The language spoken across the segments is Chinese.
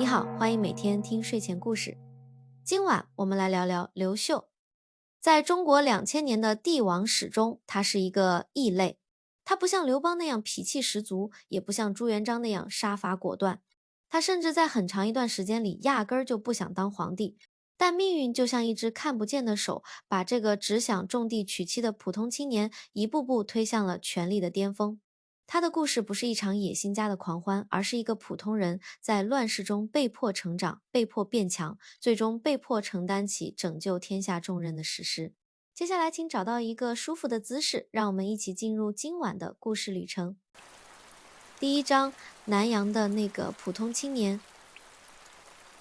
你好，欢迎每天听睡前故事。今晚我们来聊聊刘秀。在中国2000年的帝王史中，他是一个异类。他不像刘邦那样脾气十足，也不像朱元璋那样杀伐果断。他甚至在很长一段时间里，压根儿就不想当皇帝。但命运就像一只看不见的手，把这个只想种地娶妻的普通青年一步步推向了权力的巅峰。他的故事不是一场野心家的狂欢，而是一个普通人在乱世中被迫成长、被迫变强，最终被迫承担起拯救天下重任的史诗。接下来，请找到一个舒服的姿势，让我们一起进入今晚的故事旅程。第一章：南阳的那个普通青年。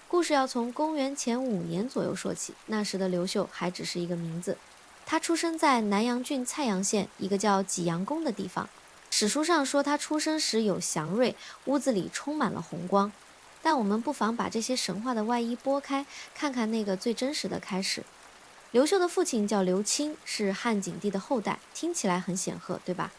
故事要从公元前5年左右说起，那时的刘秀还只是一个名字。他出生在南阳郡蔡阳县一个叫济阳宫的地方。史书上说他出生时有祥瑞，屋子里充满了红光。但我们不妨把这些神话的外衣拨开，看看那个最真实的开始。刘秀的父亲叫刘钦，是汉景帝的后代，听起来很显赫，对吧？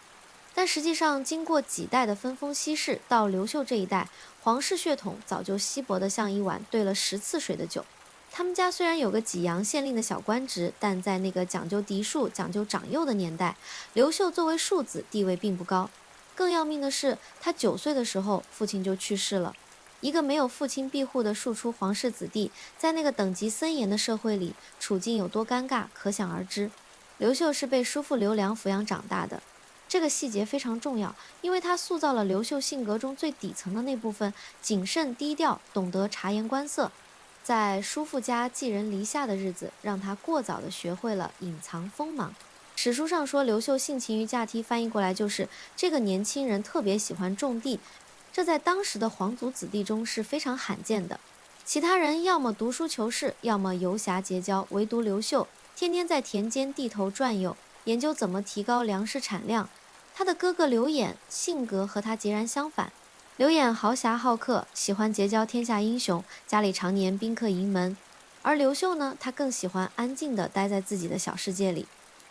但实际上，经过几代的分封稀释，到刘秀这一代，皇室血统早就稀薄得像一碗兑了10次水的酒。他们家虽然有个济阳县令的小官职，但在那个讲究嫡庶、讲究长幼的年代，刘秀作为庶子地位并不高。更要命的是，他9岁的时候，父亲就去世了。一个没有父亲庇护的庶出皇室子弟，在那个等级森严的社会里，处境有多尴尬，可想而知。刘秀是被叔父刘良抚养长大的。这个细节非常重要，因为他塑造了刘秀性格中最底层的那部分，谨慎低调，懂得察言观色。在叔父家寄人篱下的日子，让他过早地学会了隐藏锋芒。史书上说刘秀性情于驾梯，翻译过来就是这个年轻人特别喜欢种地，这在当时的皇族子弟中是非常罕见的。其他人要么读书求士，要么游侠结交，唯独刘秀天天在田间地头转悠，研究怎么提高粮食产量。他的哥哥刘演性格和他截然相反。刘演豪侠好客，喜欢结交天下英雄，家里常年宾客盈门。而刘秀呢，他更喜欢安静地待在自己的小世界里。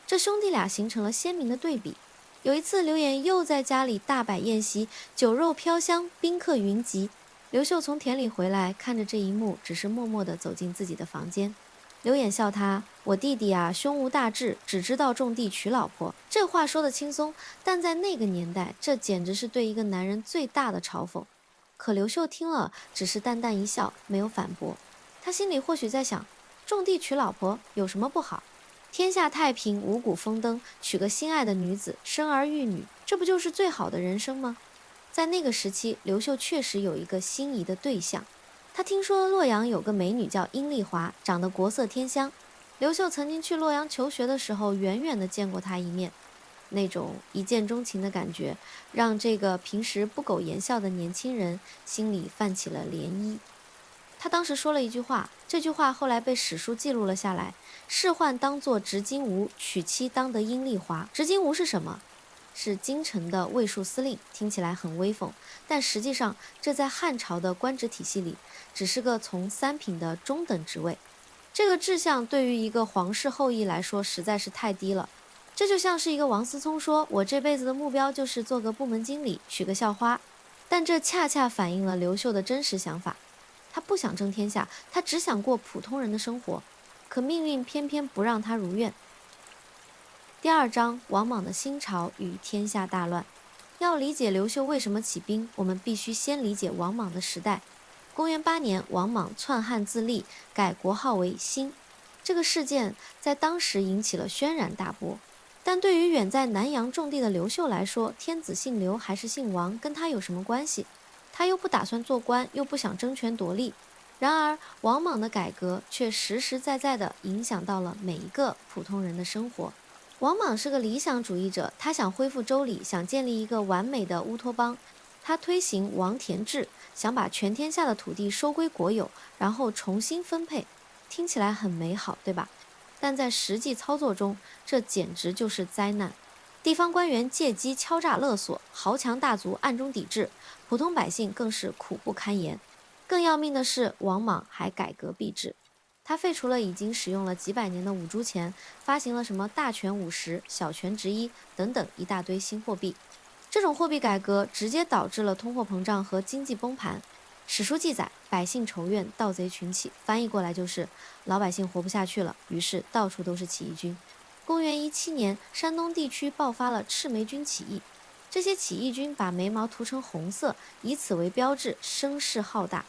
这兄弟俩形成了鲜明的对比。有一次，刘演又在家里大摆宴席，酒肉飘香，宾客云集。刘秀从田里回来，看着这一幕，只是默默地走进自己的房间。刘演笑他：“我弟弟啊，胸无大志，只知道种地娶老婆。”这话说得轻松，但在那个年代，这简直是对一个男人最大的嘲讽。可刘秀听了，只是淡淡一笑，没有反驳。他心里或许在想：种地娶老婆有什么不好？天下太平，五谷丰登，娶个心爱的女子，生儿育女，这不就是最好的人生吗？在那个时期，刘秀确实有一个心仪的对象。他听说洛阳有个美女叫阴丽华，长得国色天香。刘秀曾经去洛阳求学的时候，远远地见过她一面。那种一见钟情的感觉，让这个平时不苟言笑的年轻人心里泛起了涟漪。他当时说了一句话，这句话后来被史书记录了下来：仕宦当作执金吾，娶妻当得阴丽华。执金吾是什么？是京城的卫戍司令，听起来很威风，但实际上这在汉朝的官职体系里只是个从3品的中等职位。这个志向对于一个皇室后裔来说实在是太低了。这就像是一个王思聪说，我这辈子的目标就是做个部门经理，娶个校花。但这恰恰反映了刘秀的真实想法。他不想争天下，他只想过普通人的生活，可命运偏偏不让他如愿。第2章：王莽的新朝与天下大乱。要理解刘秀为什么起兵，我们必须先理解王莽的时代。公元8年，王莽篡汉自立，改国号为新。这个事件在当时引起了轩然大波。但对于远在南阳种地的刘秀来说，天子姓刘还是姓王，跟他有什么关系？他又不打算做官，又不想争权夺利。然而，王莽的改革却实实在在地影响到了每一个普通人的生活。王莽是个理想主义者，他想恢复周礼，想建立一个完美的乌托邦。他推行王田制，想把全天下的土地收归国有，然后重新分配。听起来很美好，对吧？但在实际操作中，这简直就是灾难。地方官员借机敲诈勒索，豪强大族暗中抵制，普通百姓更是苦不堪言。更要命的是，王莽还改革币制。他废除了已经使用了几百年的五铢钱，发行了什么大权50、小权值1等等一大堆新货币。这种货币改革直接导致了通货膨胀和经济崩盘。史书记载，百姓仇怨，盗贼群起，翻译过来就是老百姓活不下去了，于是到处都是起义军。公元17年，山东地区爆发了赤眉军起义，这些起义军把眉毛涂成红色，以此为标志，声势浩大。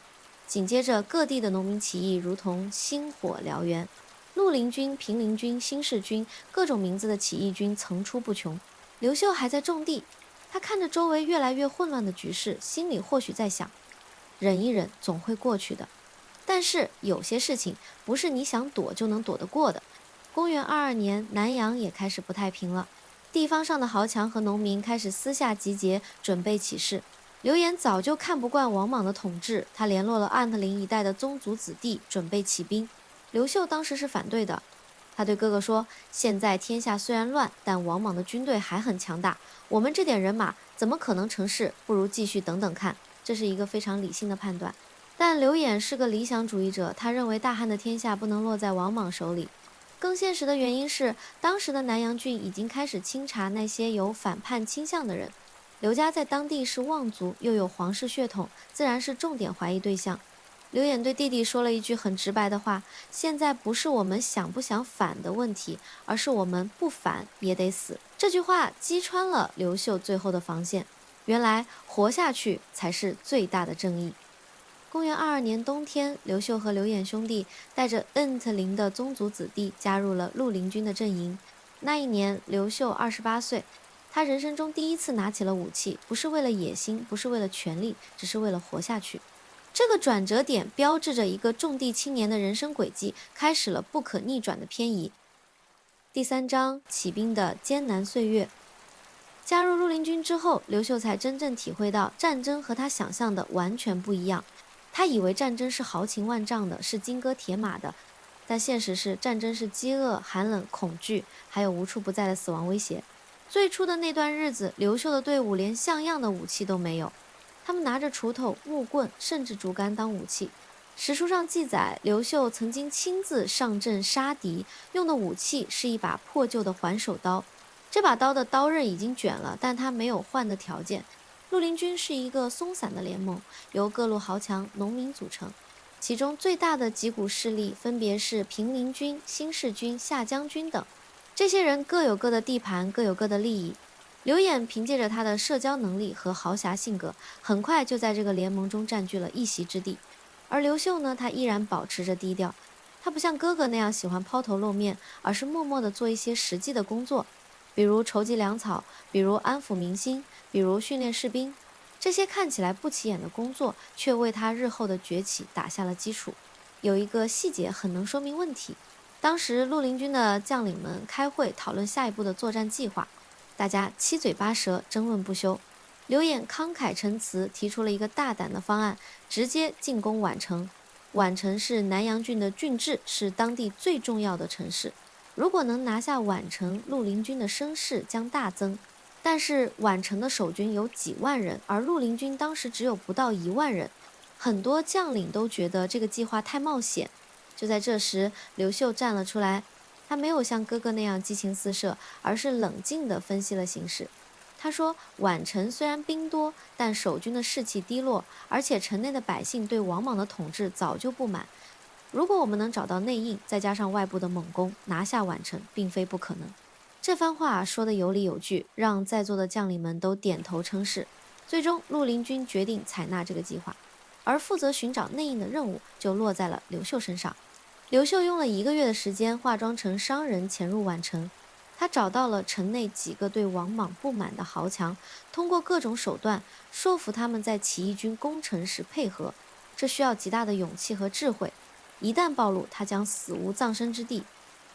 紧接着，各地的农民起义如同星火燎原，绿林军、平林军、新四军，各种名字的起义军层出不穷。刘秀还在种地，他看着周围越来越混乱的局势，心里或许在想：忍一忍，总会过去的。但是有些事情不是你想躲就能躲得过的。公元22年，南阳也开始不太平了，地方上的豪强和农民开始私下集结，准备起事。刘演早就看不惯王莽的统治，他联络了安特林一带的宗族子弟，准备起兵。刘秀当时是反对的，他对哥哥说：现在天下虽然乱，但王莽的军队还很强大，我们这点人马怎么可能成事？不如继续等等看。这是一个非常理性的判断。但刘演是个理想主义者，他认为大汉的天下不能落在王莽手里。更现实的原因是，当时的南阳郡已经开始清查那些有反叛倾向的人。刘家在当地是望族，又有皇室血统，自然是重点怀疑对象。刘演对弟弟说了一句很直白的话：现在不是我们想不想反的问题，而是我们不反也得死。这句话击穿了刘秀最后的防线，原来活下去才是最大的正义。公元22年冬天，刘秀和刘演兄弟带着恩特林的宗族子弟加入了绿林军的阵营。那一年，刘秀28岁，他人生中第一次拿起了武器，不是为了野心，不是为了权力，只是为了活下去。这个转折点标志着一个种地青年的人生轨迹开始了不可逆转的偏移。第3章，起兵的艰难岁月。加入绿林军之后，刘秀才真正体会到战争和他想象的完全不一样。他以为战争是豪情万丈的，是金戈铁马的，但现实是战争是饥饿、寒冷、恐惧，还有无处不在的死亡威胁。最初的那段日子，刘秀的队伍连像样的武器都没有，他们拿着锄头、木棍，甚至竹竿当武器。史书上记载，刘秀曾经亲自上阵杀敌，用的武器是一把破旧的环手刀。这把刀的刀刃已经卷了，但他没有换的条件。绿林军是一个松散的联盟，由各路豪强、农民组成，其中最大的几股势力分别是平林军、新四军、下江军等。这些人各有各的地盘，各有各的利益。刘演凭借着他的社交能力和豪侠性格，很快就在这个联盟中占据了一席之地。而刘秀呢，他依然保持着低调，他不像哥哥那样喜欢抛头露面，而是默默地做一些实际的工作，比如筹集粮草，比如安抚民心，比如训练士兵。这些看起来不起眼的工作，却为他日后的崛起打下了基础。有一个细节很能说明问题。当时绿林军的将领们开会讨论下一步的作战计划，大家七嘴八舌，争论不休。刘演慷慨陈词，提出了一个大胆的方案，直接进攻宛城。宛城是南阳郡的郡治，是当地最重要的城市。如果能拿下宛城，绿林军的声势将大增。但是宛城的守军有几万人，而绿林军当时只有不到1万人，很多将领都觉得这个计划太冒险。就在这时，刘秀站了出来，他没有像哥哥那样激情四射，而是冷静地分析了形势。他说，宛城虽然兵多，但守军的士气低落，而且城内的百姓对王莽的统治早就不满。如果我们能找到内应，再加上外部的猛攻，拿下宛城并非不可能。这番话说得有理有据，让在座的将领们都点头称是。最终，绿林军决定采纳这个计划，而负责寻找内应的任务就落在了刘秀身上。刘秀用了1个月的时间，化妆成商人潜入宛城。他找到了城内几个对王莽不满的豪强，通过各种手段说服他们在起义军攻城时配合。这需要极大的勇气和智慧，一旦暴露，他将死无葬身之地。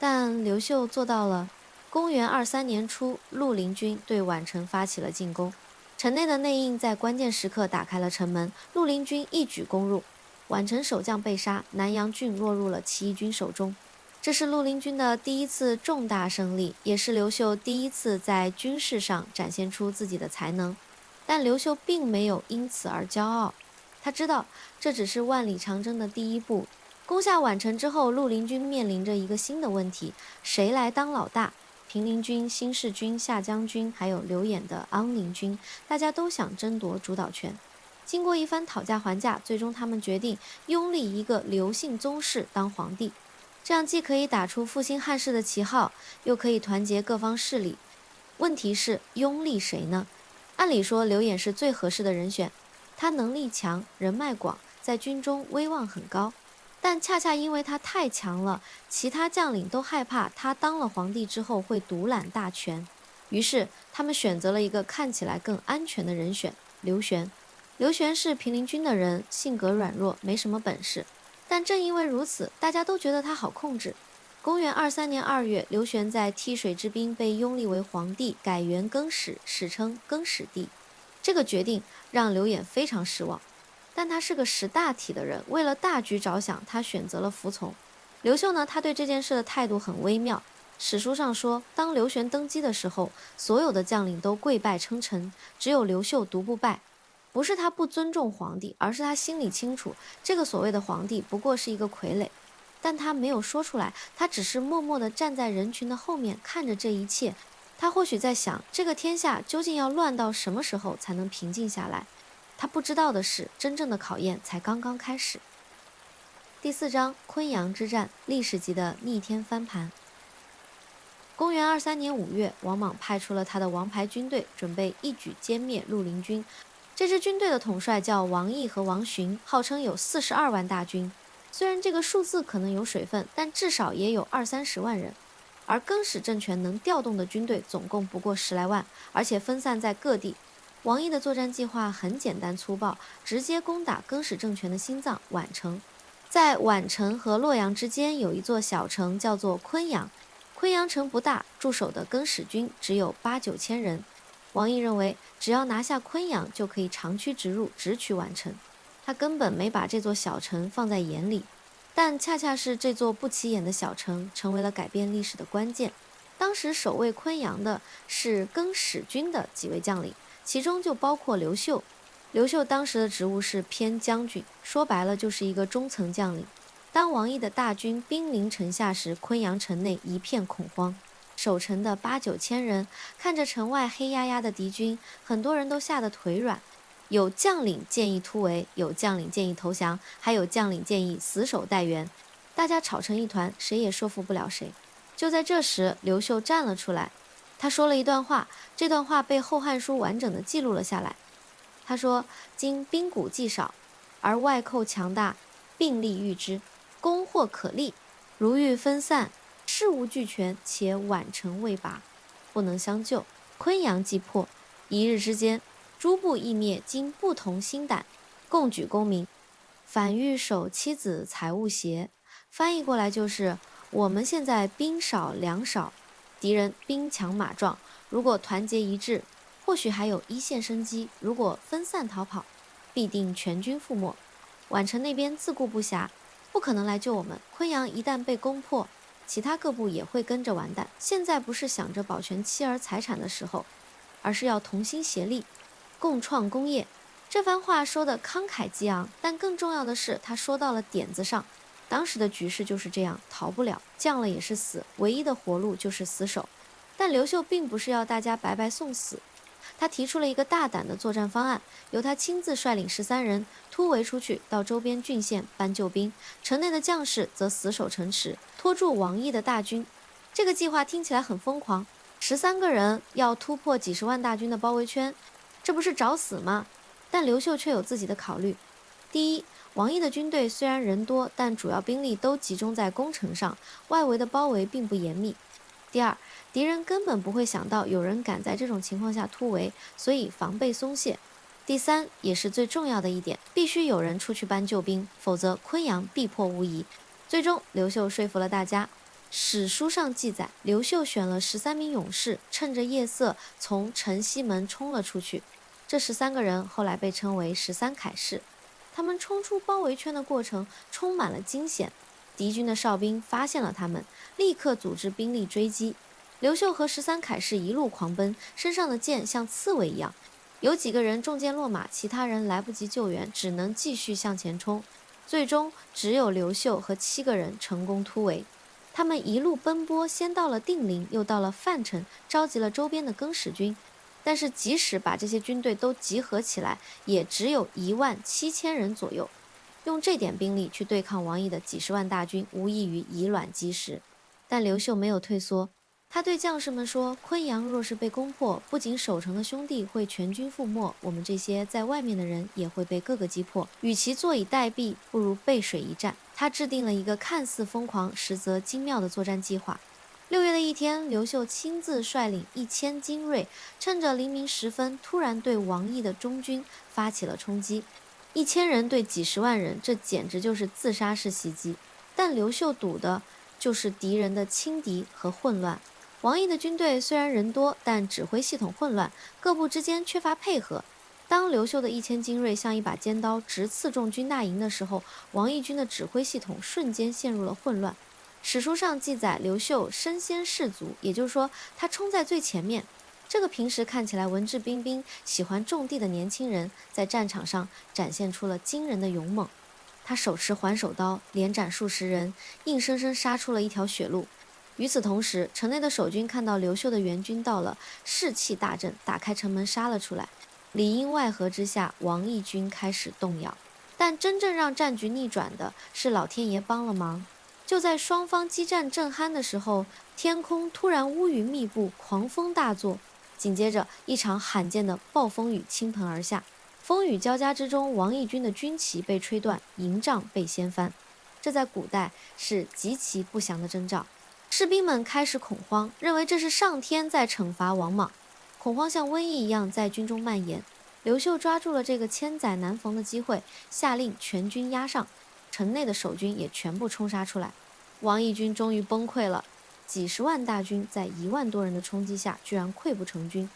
但刘秀做到了。公元23年初，绿林军对宛城发起了进攻，城内的内应在关键时刻打开了城门，绿林军一举攻入，宛城守将被杀，南阳郡落入了起义军手中。这是绿林军的第一次重大胜利，也是刘秀第一次在军事上展现出自己的才能。但刘秀并没有因此而骄傲，他知道这只是万里长征的第一步。攻下宛城之后，绿林军面临着一个新的问题：谁来当老大？平林军、新四军、下江军，还有刘演的安陵军，大家都想争夺主导权。经过一番讨价还价，最终他们决定拥立一个刘姓宗室当皇帝，这样既可以打出复兴汉室的旗号，又可以团结各方势力。问题是拥立谁呢？按理说刘演是最合适的人选，他能力强，人脉广，在军中威望很高。但恰恰因为他太强了，其他将领都害怕他当了皇帝之后会独揽大权，于是他们选择了一个看起来更安全的人选——刘玄。刘玄是平陵军的人，性格软弱，没什么本事，但正因为如此，大家都觉得他好控制。公元23年2月，刘玄在淠水之滨被拥立为皇帝，改元更始，史称更始帝。这个决定让刘演非常失望，但他是个识大体的人，为了大局着想，他选择了服从。刘秀呢，他对这件事的态度很微妙。史书上说，当刘玄登基的时候，所有的将领都跪拜称臣，只有刘秀独不拜。不是他不尊重皇帝，而是他心里清楚，这个所谓的皇帝不过是一个傀儡。但他没有说出来，他只是默默地站在人群的后面看着这一切。他或许在想，这个天下究竟要乱到什么时候才能平静下来？他不知道的是，真正的考验才刚刚开始。第4章昆阳之战，历史级的逆天翻盘。公元23年5月，王莽派出了他的王牌军队，准备一举歼灭绿林军。这支军队的统帅叫王毅和王寻，号称有42万大军。虽然这个数字可能有水分，但至少也有20-30万人。而更始政权能调动的军队总共不过10来万，而且分散在各地。王毅的作战计划很简单粗暴，直接攻打更始政权的心脏宛城。在宛城和洛阳之间有一座小城，叫做昆阳。昆阳城不大，驻守的更始军只有8-9千人。王毅认为，只要拿下昆阳，就可以长驱直入，直取宛城。他根本没把这座小城放在眼里，但恰恰是这座不起眼的小城，成为了改变历史的关键。当时守卫昆阳的是更始军的几位将领，其中就包括刘秀。刘秀当时的职务是偏将军，说白了就是一个中层将领。当王毅的大军兵临城下时，昆阳城内一片恐慌。守城的8-9千人看着城外黑压压的敌军，很多人都吓得腿软。有将领建议突围，有将领建议投降，还有将领建议死守待援。大家吵成一团，谁也说服不了谁。就在这时，刘秀站了出来，他说了一段话，这段话被《后汉书》完整的记录了下来。他说：“今兵谷既少，而外寇强大，并力御之，攻或可立，如欲分散，事无俱全，且宛城未拔，不能相救，昆阳既破，一日之间，诸部亦灭，今不同心胆，共举功名，反欲守妻子财物邪？”翻译过来就是：我们现在兵少粮少，敌人兵强马壮，如果团结一致，或许还有一线生机；如果分散逃跑，必定全军覆没。宛城那边自顾不暇，不可能来救我们。昆阳一旦被攻破，其他各部也会跟着完蛋。现在不是想着保全妻儿财产的时候，而是要同心协力，共创功业。这番话说得慷慨激昂，但更重要的是，他说到了点子上。当时的局势就是这样，逃不了，降了也是死，唯一的活路就是死守。但刘秀并不是要大家白白送死，他提出了一个大胆的作战方案，由他亲自率领13人突围出去，到周边郡县搬救兵，城内的将士则死守城池，拖住王毅的大军。这个计划听起来很疯狂，13个人要突破几十万大军的包围圈，这不是找死吗？但刘秀却有自己的考虑。第一，王毅的军队虽然人多，但主要兵力都集中在攻城上，外围的包围并不严密。第二，敌人根本不会想到有人敢在这种情况下突围，所以防备松懈。第三，也是最重要的一点，必须有人出去搬救兵，否则昆阳必破无疑。最终，刘秀说服了大家。史书上记载，刘秀选了13名勇士，趁着夜色从城西门冲了出去。这13个人后来被称为13铠士。他们冲出包围圈的过程充满了惊险，敌军的哨兵发现了他们，立刻组织兵力追击。刘秀和13铠士一路狂奔，身上的箭像刺猬一样，有几个人中箭落马，其他人来不及救援，只能继续向前冲。最终只有刘秀和7个人成功突围。他们一路奔波，先到了定陵，又到了范城，召集了周边的更始军。但是即使把这些军队都集合起来，也只有17000人左右。用这点兵力去对抗王毅的几十万大军，无异于以卵击石。但刘秀没有退缩，他对将士们说：昆阳若是被攻破，不仅守城的兄弟会全军覆没，我们这些在外面的人也会被各个击破。与其坐以待毙，不如背水一战。他制定了一个看似疯狂，实则精妙的作战计划。6月的一天，刘秀亲自率领1000精锐，趁着黎明时分，突然对王毅的中军发起了冲击。1000人对几十万人，这简直就是自杀式袭击。但刘秀赌的就是敌人的轻敌和混乱。王毅的军队虽然人多，但指挥系统混乱，各部之间缺乏配合。当刘秀的1000精锐像一把尖刀直刺中军大营的时候，王义军的指挥系统瞬间陷入了混乱。史书上记载，刘秀身先士卒，也就是说，他冲在最前面。这个平时看起来文质彬彬、喜欢种地的年轻人，在战场上展现出了惊人的勇猛。他手持环手刀，连斩数十人，硬生生杀出了一条血路。与此同时，城内的守军看到刘秀的援军到了，士气大振，打开城门杀了出来。里应外合之下，王义军开始动摇。但真正让战局逆转的是老天爷帮了忙。就在双方激战正酣的时候，天空突然乌云密布，狂风大作，紧接着一场罕见的暴风雨倾盆而下。风雨交加之中，王义军的军旗被吹断，营帐被掀翻。这在古代是极其不祥的征兆。士兵们开始恐慌，认为这是上天在惩罚王莽。恐慌像瘟疫一样在军中蔓延。刘秀抓住了这个千载难逢的机会，下令全军压上，城内的守军也全部冲杀出来。王义军终于崩溃了，几十万大军在1万多人的冲击下，居然溃不成军。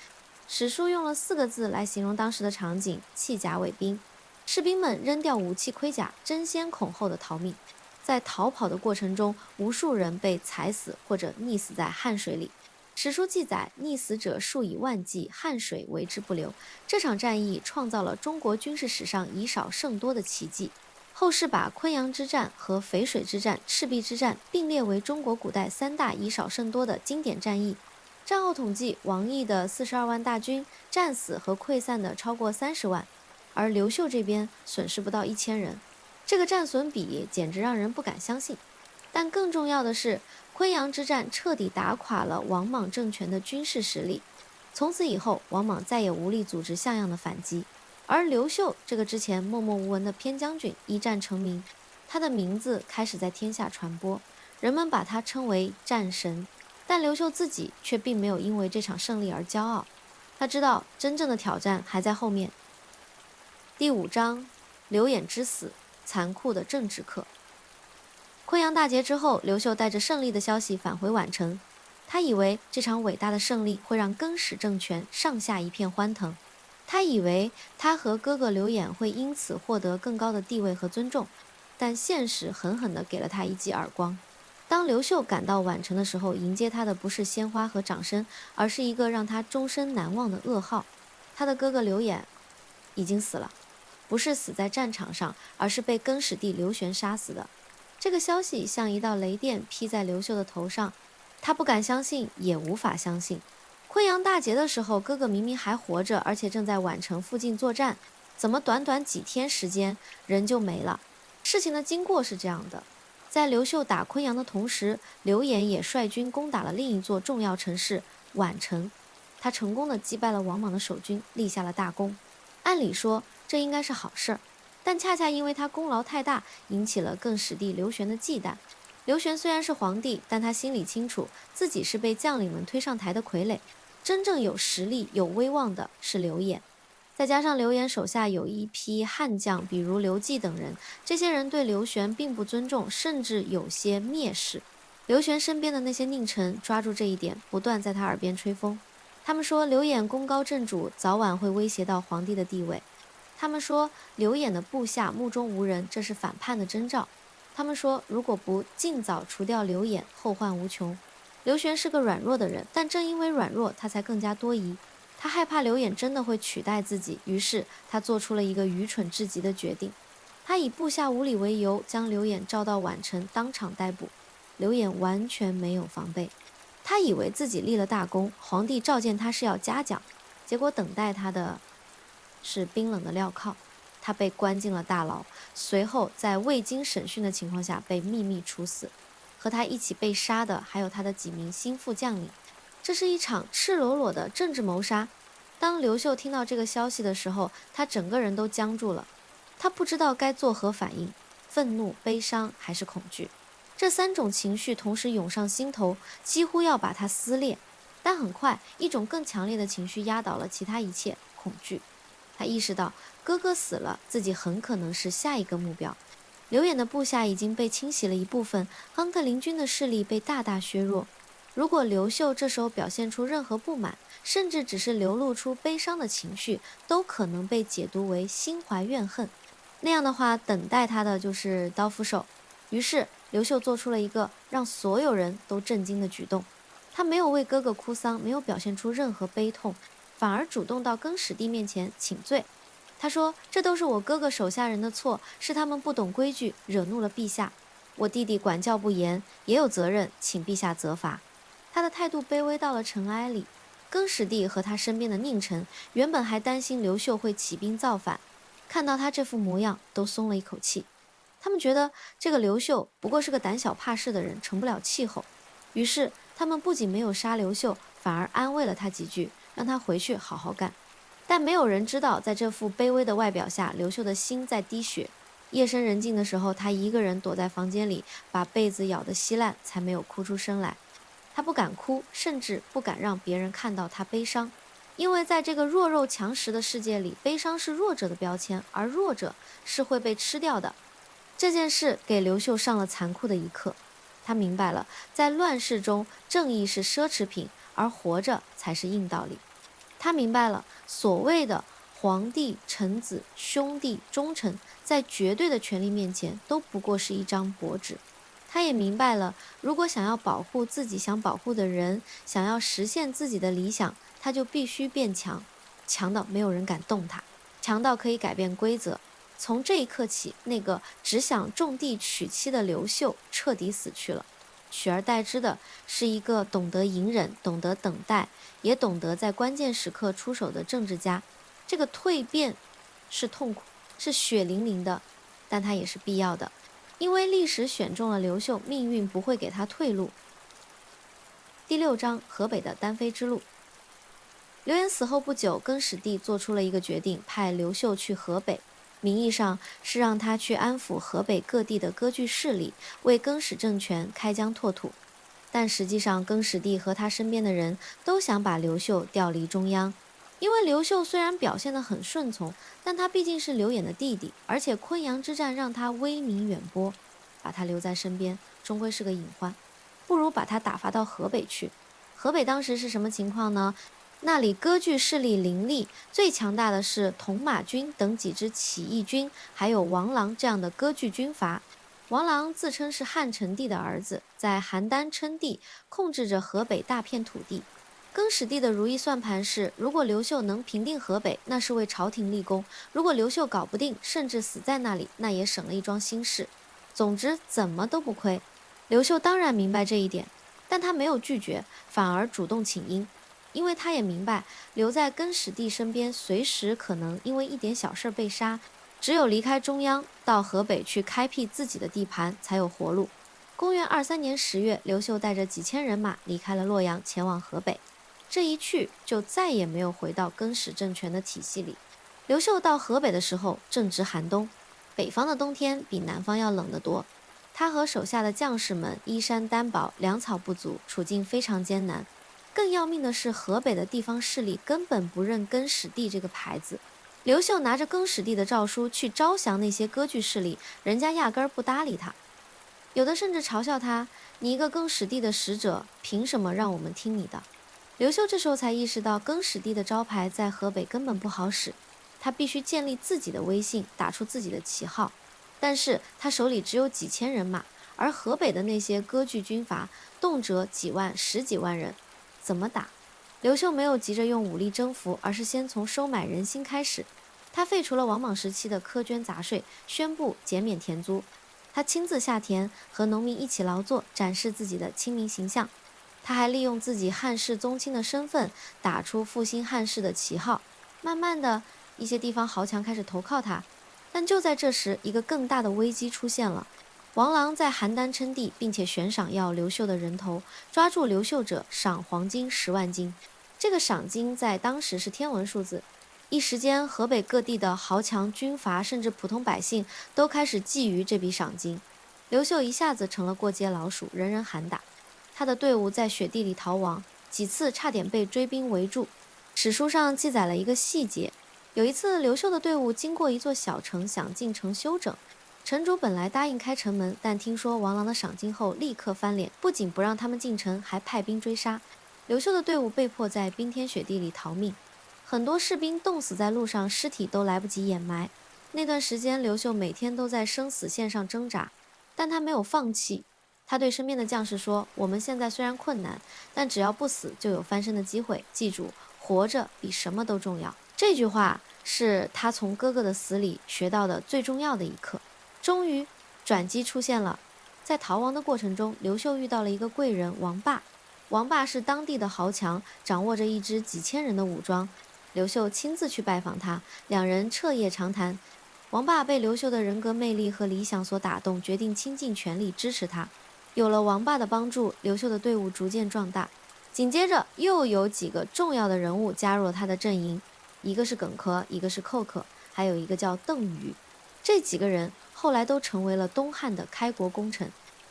史书用了4个字来形容当时的场景：弃甲伪兵。士兵们扔掉武器盔甲，争先恐后的逃命。在逃跑的过程中，无数人被踩死或者溺死在汉水里。史书记载，溺死者数以万计，汉水为之不流。这场战役创造了中国军事史上以少胜多的奇迹。后世把昆阳之战和淝水之战、赤壁之战并列为中国古代3大以少胜多的经典战役。战后统计，王毅的42万大军战死和溃散的超过30万，而刘秀这边损失不到1000人。这个战损比简直让人不敢相信。但更重要的是，昆阳之战彻底打垮了王莽政权的军事实力。从此以后，王莽再也无力组织像样的反击。而刘秀这个之前默默无闻的偏将军一战成名，他的名字开始在天下传播，人们把他称为战神。但刘秀自己却并没有因为这场胜利而骄傲，他知道真正的挑战还在后面。第5章，刘演之死，残酷的政治课。昆阳大捷之后，刘秀带着胜利的消息返回宛城。他以为这场伟大的胜利会让更始政权上下一片欢腾，他以为他和哥哥刘演会因此获得更高的地位和尊重，但现实狠狠地给了他一记耳光。当刘秀赶到宛城的时候，迎接他的不是鲜花和掌声，而是一个让他终身难忘的噩耗。他的哥哥刘演已经死了，不是死在战场上，而是被更始帝刘玄杀死的。这个消息像一道雷电劈在刘秀的头上，他不敢相信，也无法相信。昆阳大捷的时候，哥哥明明还活着，而且正在宛城附近作战，怎么短短几天时间人就没了？事情的经过是这样的：在刘秀打昆阳的同时，刘演也率军攻打了另一座重要城市宛城，他成功地击败了王莽的守军，立下了大功。按理说这应该是好事儿，但恰恰因为他功劳太大，引起了更始帝刘玄的忌惮。刘玄虽然是皇帝，但他心里清楚自己是被将领们推上台的傀儡，真正有实力有威望的是刘演。再加上刘演手下有一批悍将，比如刘季等人，这些人对刘玄并不尊重，甚至有些蔑视。刘玄身边的那些佞臣抓住这一点，不断在他耳边吹风。他们说刘演功高震主，早晚会威胁到皇帝的地位。他们说刘演的部下目中无人，这是反叛的征兆。他们说如果不尽早除掉刘演，后患无穷。刘玄是个软弱的人，但正因为软弱，他才更加多疑。他害怕刘演真的会取代自己，于是他做出了一个愚蠢至极的决定。他以部下无礼为由，将刘演召到宛城，当场逮捕。刘演完全没有防备，他以为自己立了大功，皇帝召见他是要嘉奖，结果等待他的是冰冷的镣铐，他被关进了大牢，随后在未经审讯的情况下被秘密处死。和他一起被杀的还有他的几名心腹将领。这是一场赤裸裸的政治谋杀。当刘秀听到这个消息的时候，他整个人都僵住了，他不知道该作何反应，愤怒、悲伤还是恐惧。这三种情绪同时涌上心头，几乎要把他撕裂。但很快，一种更强烈的情绪压倒了其他一切，恐惧。他意识到哥哥死了，自己很可能是下一个目标。刘演的部下已经被清洗了一部分，亨特林军的势力被大大削弱。如果刘秀这时候表现出任何不满，甚至只是流露出悲伤的情绪，都可能被解读为心怀怨恨。那样的话，等待他的就是刀斧手。于是，刘秀做出了一个让所有人都震惊的举动。他没有为哥哥哭丧，没有表现出任何悲痛，反而主动到更始帝面前请罪。他说：“这都是我哥哥手下人的错，是他们不懂规矩，惹怒了陛下。我弟弟管教不严，也有责任，请陛下责罚。”他的态度卑微到了尘埃里。更始帝和他身边的佞臣原本还担心刘秀会起兵造反，看到他这副模样，都松了一口气。他们觉得这个刘秀不过是个胆小怕事的人，成不了气候。于是他们不仅没有杀刘秀，反而安慰了他几句，让他回去好好干。但没有人知道，在这副卑微的外表下，刘秀的心在滴血。夜深人静的时候，他一个人躲在房间里，把被子咬得稀烂，才没有哭出声来。他不敢哭，甚至不敢让别人看到他悲伤，因为在这个弱肉强食的世界里，悲伤是弱者的标签，而弱者是会被吃掉的。这件事给刘秀上了残酷的一课。他明白了，在乱世中，正义是奢侈品，而活着才是硬道理。他明白了，所谓的皇帝、臣子、兄弟、忠臣，在绝对的权力面前，都不过是一张薄纸。他也明白了，如果想要保护自己想保护的人，想要实现自己的理想，他就必须变强，强到没有人敢动他，强到可以改变规则。从这一刻起，那个只想种地娶妻的刘秀彻底死去了，取而代之的是一个懂得隐忍、懂得等待，也懂得在关键时刻出手的政治家。这个蜕变是痛苦，是血淋淋的，但它也是必要的。因为历史选中了刘秀，命运不会给他退路。第6章，河北的单飞之路。刘演死后不久，更始帝做出了一个决定，派刘秀去河北，名义上是让他去安抚河北各地的割据势力，为更始政权开疆拓土。但实际上，更始帝和他身边的人都想把刘秀调离中央。因为刘秀虽然表现得很顺从，但他毕竟是刘演的弟弟，而且昆阳之战让他威名远播，把他留在身边终归是个隐患，不如把他打发到河北去。河北当时是什么情况呢？那里割据势力林立，最强大的是铜马军等几支起义军，还有王朗这样的割据军阀。王朗自称是汉成帝的儿子，在邯郸称帝，控制着河北大片土地。更始帝的如意算盘是，如果刘秀能平定河北，那是为朝廷立功；如果刘秀搞不定，甚至死在那里，那也省了一桩心事。总之，怎么都不亏。刘秀当然明白这一点，但他没有拒绝，反而主动请缨，因为他也明白，留在更始帝身边，随时可能因为一点小事被杀。只有离开中央，到河北去开辟自己的地盘，才有活路。公元23年10月，刘秀带着几千人马离开了洛阳，前往河北。这一去就再也没有回到更始政权的体系里。刘秀到河北的时候正值寒冬，北方的冬天比南方要冷得多。他和手下的将士们衣衫单薄，粮草不足，处境非常艰难。更要命的是，河北的地方势力根本不认更始帝这个牌子。刘秀拿着更始帝的诏书去招降那些割据势力，人家压根儿不搭理他，有的甚至嘲笑他：“你一个更始帝的使者，凭什么让我们听你的？”刘秀这时候才意识到，更始帝的招牌在河北根本不好使，他必须建立自己的威信，打出自己的旗号。但是他手里只有几千人马，而河北的那些割据军阀动辄几万、十几万人，怎么打？刘秀没有急着用武力征服，而是先从收买人心开始。他废除了王莽时期的苛捐杂税，宣布减免田租。他亲自下田，和农民一起劳作，展示自己的亲民形象。他还利用自己汉室宗亲的身份，打出复兴汉室的旗号。慢慢的，一些地方豪强开始投靠他。但就在这时，一个更大的危机出现了。王朗在邯郸称帝，并且悬赏要刘秀的人头，抓住刘秀者赏黄金10万斤。这个赏金在当时是天文数字。一时间，河北各地的豪强、军阀，甚至普通百姓都开始觊觎这笔赏金。刘秀一下子成了过街老鼠，人人喊打。他的队伍在雪地里逃亡，几次差点被追兵围住。史书上记载了一个细节：有一次，刘秀的队伍经过一座小城，想进城休整。城主本来答应开城门，但听说王朗的赏金后，立刻翻脸，不仅不让他们进城，还派兵追杀。刘秀的队伍被迫在冰天雪地里逃命，很多士兵冻死在路上，尸体都来不及掩埋。那段时间，刘秀每天都在生死线上挣扎，但他没有放弃。他对身边的将士说：“我们现在虽然困难，但只要不死，就有翻身的机会。记住，活着比什么都重要。”这句话是他从哥哥的死里学到的最重要的一课。终于，转机出现了。在逃亡的过程中，刘秀遇到了一个贵人王霸。王霸是当地的豪强，掌握着一支几千人的武装。刘秀亲自去拜访他，两人彻夜长谈。王霸被刘秀的人格魅力和理想所打动，决定倾尽全力支持他。有了王霸的帮助，刘秀的队伍逐渐壮大。紧接着，又有几个重要的人物加入了他的阵营，一个是耿可，一个是寇可，还有一个叫邓禹。这几个人后来都成为了东汉的开国功臣，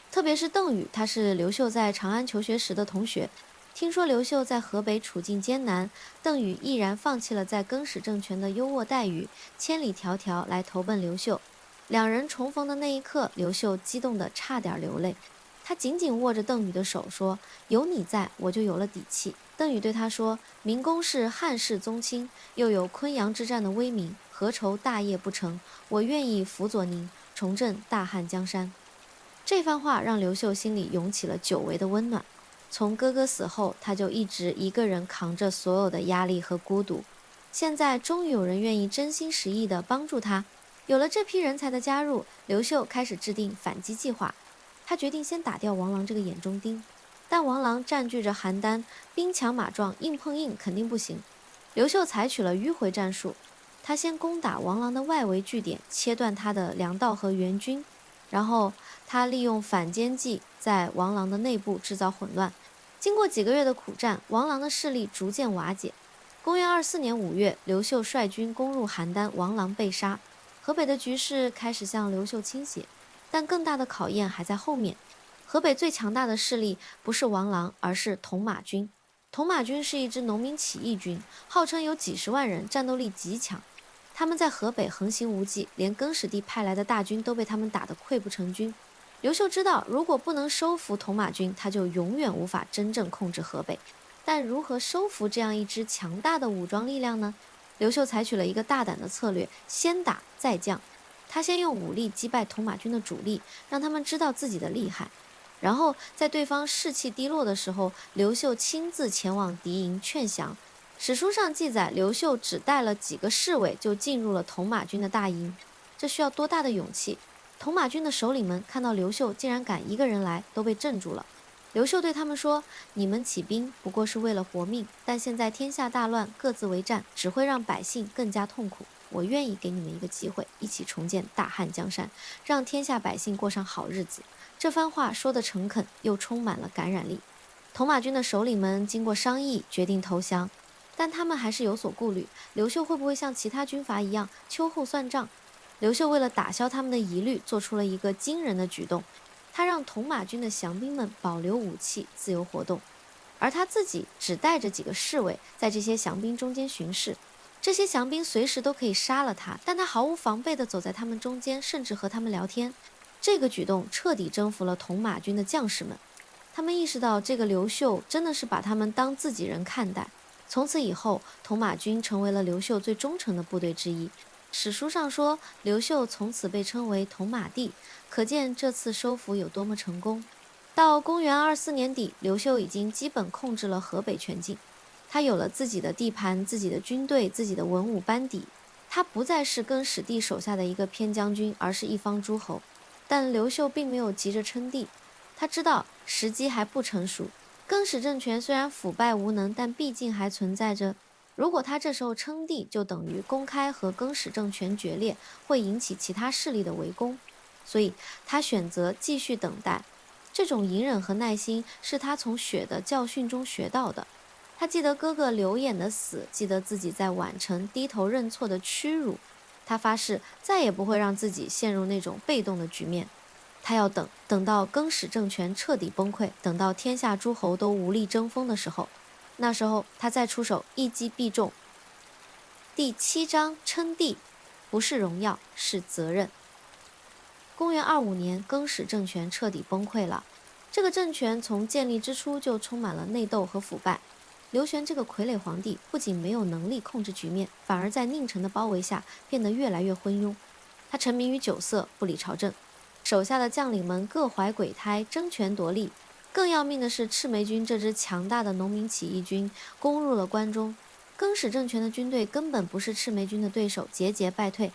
特别是邓禹，他是刘秀在长安求学时的同学。听说刘秀在河北处境艰难，邓禹毅然放弃了在更始政权的优渥待遇，千里迢迢来投奔刘秀。两人重逢的那一刻，刘秀激动得差点流泪。他紧紧握着邓禹的手说：“有你在，我就有了底气。”邓禹对他说：“明公是汉室宗亲，又有昆阳之战的威名，何愁大业不成？我愿意辅佐您，重振大汉江山。”这番话让刘秀心里涌起了久违的温暖。从哥哥死后，他就一直一个人扛着所有的压力和孤独。现在终于有人愿意真心实意地帮助他。有了这批人才的加入，刘秀开始制定反击计划。他决定先打掉王朗这个眼中钉，但王朗占据着邯郸，兵强马壮，硬碰硬肯定不行。刘秀采取了迂回战术，他先攻打王朗的外围据点，切断他的粮道和援军，然后他利用反间计在王朗的内部制造混乱。经过几个月的苦战，王朗的势力逐渐瓦解。公元24年5月，刘秀率军攻入邯郸，王朗被杀，河北的局势开始向刘秀倾斜。但更大的考验还在后面。河北最强大的势力不是王朗，而是铜马军。铜马军是一支农民起义军，号称有几十万人，战斗力极强。他们在河北横行无忌，连更始帝派来的大军都被他们打得溃不成军。刘秀知道，如果不能收服铜马军，他就永远无法真正控制河北。但如何收服这样一支强大的武装力量呢？刘秀采取了一个大胆的策略，先打再降。他先用武力击败铜马军的主力，让他们知道自己的厉害，然后在对方士气低落的时候，刘秀亲自前往敌营劝降。史书上记载，刘秀只带了几个侍卫就进入了铜马军的大营，这需要多大的勇气？铜马军的首领们看到刘秀竟然敢一个人来，都被镇住了。刘秀对他们说：“你们起兵不过是为了活命，但现在天下大乱，各自为战，只会让百姓更加痛苦。我愿意给你们一个机会，一起重建大汉江山，让天下百姓过上好日子。”这番话说得诚恳，又充满了感染力。铜马军的首领们经过商议，决定投降，但他们还是有所顾虑：刘秀会不会像其他军阀一样秋后算账？刘秀为了打消他们的疑虑，做出了一个惊人的举动。他让铜马军的降兵们保留武器，自由活动，而他自己只带着几个侍卫在这些降兵中间巡视。这些降兵随时都可以杀了他，但他毫无防备地走在他们中间，甚至和他们聊天。这个举动彻底征服了铜马军的将士们，他们意识到这个刘秀真的是把他们当自己人看待。从此以后，铜马军成为了刘秀最忠诚的部队之一。史书上说，刘秀从此被称为铜马帝，可见这次收服有多么成功。到公元24年底，刘秀已经基本控制了河北全境，他有了自己的地盘、自己的军队、自己的文武班底，他不再是更始帝手下的一个偏将军，而是一方诸侯。但刘秀并没有急着称帝，他知道时机还不成熟。更始政权虽然腐败无能，但毕竟还存在着。如果他这时候称帝，就等于公开和更始政权决裂，会引起其他势力的围攻。所以他选择继续等待。这种隐忍和耐心是他从血的教训中学到的。他记得哥哥刘演的死，记得自己在宛城低头认错的屈辱。他发誓再也不会让自己陷入那种被动的局面。他要等到更始政权彻底崩溃，等到天下诸侯都无力争锋的时候，那时候他再出手，一击必中。第7章称帝，不是荣耀，是责任。公元25年，更始政权彻底崩溃了。这个政权从建立之初就充满了内斗和腐败。刘玄这个傀儡皇帝不仅没有能力控制局面，反而在佞臣的包围下变得越来越昏庸。他沉迷于酒色，不理朝政，手下的将领们各怀鬼胎，争权夺利。更要命的是，赤眉军这支强大的农民起义军攻入了关中，更始政权的军队根本不是赤眉军的对手，节节败退。